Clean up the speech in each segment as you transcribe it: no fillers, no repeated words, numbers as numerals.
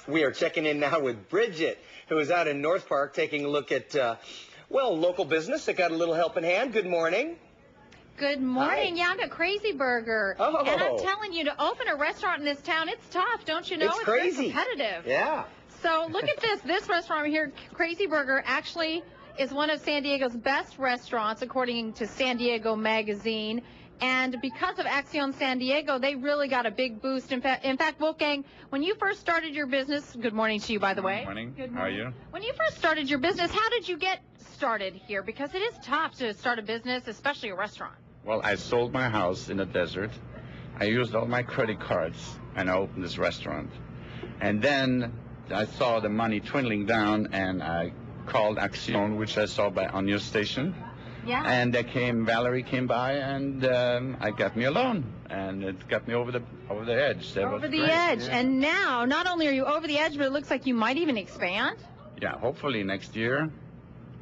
We are checking in now with Bridget, who is out in North Park taking a look at, well, local business that got a little helping hand. Good morning. Good morning. Hi. Yeah, I'm at Crazee Burger. Oh. And I'm telling you, to open a restaurant in this town, it's tough, don't you know? It's crazy. Very competitive. Yeah. So look at this. This restaurant here, Crazee Burger, actually is one of San Diego's best restaurants, according to San Diego Magazine. And because of Acción San Diego, they really got a big boost. In fact, Wolfgang, when you first started your business, good morning to you, by the way. Good morning. Good morning. How are you? When you first started your business, how did you get started here? Because it is tough to start a business, especially a restaurant. Well, I sold my house in the desert. I used all my credit cards, and I opened this restaurant. And then I saw the money dwindling down, and I called Acción, which I saw on your station. Yeah. And Valerie came by, and I got me a loan, and it got me over the edge. That Over was the great. edge. Yeah. And now, not only are you over the edge, but it looks like you might even expand. Yeah, hopefully next year.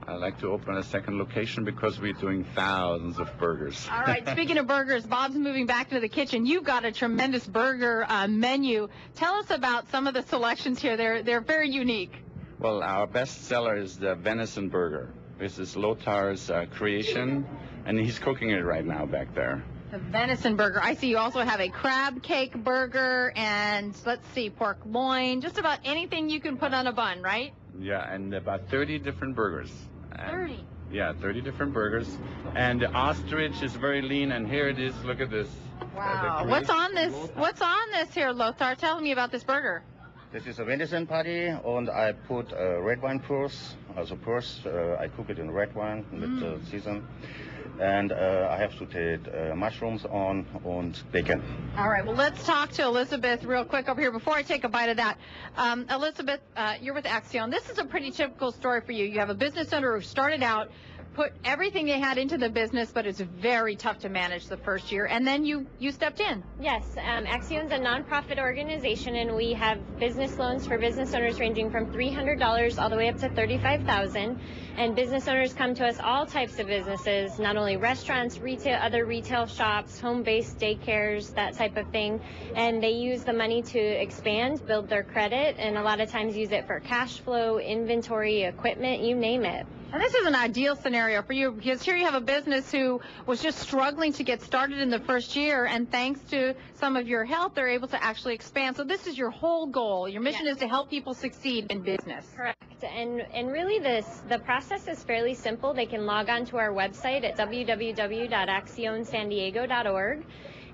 I'd like to open a second location because we're doing thousands of burgers. All right, speaking of burgers, Bob's moving back to the kitchen. You've got a tremendous burger menu. Tell us about some of the selections here. They're very unique. Well, our best seller is the venison burger. This is Lotar's creation, and he's cooking it right now back there. The venison burger. I see you also have a crab cake burger and, let's see, pork loin. Just about anything you can put on a bun, right? Yeah, and about 30 different burgers. 30? Yeah, 30 different burgers. And the ostrich is very lean, and here it is. Look at this. Wow. What's on this? What's on this here, Lothar? Tell me about this burger. This is a venison patty, and I put red wine purse. I cook it in red wine with season. And I have to take mushrooms on and bacon. All right, well, let's talk to Elizabeth real quick over here before I take a bite of that. Elizabeth, you're with Acción. This is a pretty typical story for you. You have a business owner who started out, put everything they had into the business, but it's very tough to manage the first year, and then you stepped in. Yes, Acción's a nonprofit organization, and we have business loans for business owners ranging from $300 all the way up to $35,000. And business owners come to us, all types of businesses, not only restaurants, retail, other retail shops, home-based daycares, that type of thing. And they use the money to expand, build their credit, and a lot of times use it for cash flow, inventory, equipment, you name it. And this is an ideal scenario for you, because here you have a business who was just struggling to get started in the first year, and thanks to some of your help, they're able to actually expand. So this is your whole goal. Your mission is to help people succeed in business. Correct. And really the process is fairly simple. They can log on to our website at www.accionsandiego.org.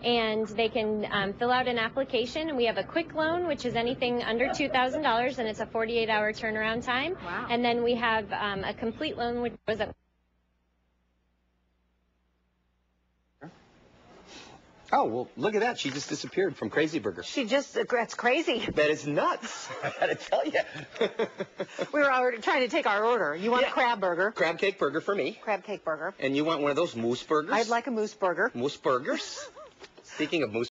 And they can fill out an application. We have a quick loan, which is anything under $2,000, and it's a 48-hour turnaround time. Wow. And then we have a complete loan, which was a... Oh, well, look at that. She just disappeared from Crazee Burger. That's crazy. That is nuts. I gotta tell you. We were already trying to take our order. You want a crab burger? Crab cake burger for me. Crab cake burger. And you want one of those moose burgers? I'd like a moose burger. Moose burgers? Speaking of moose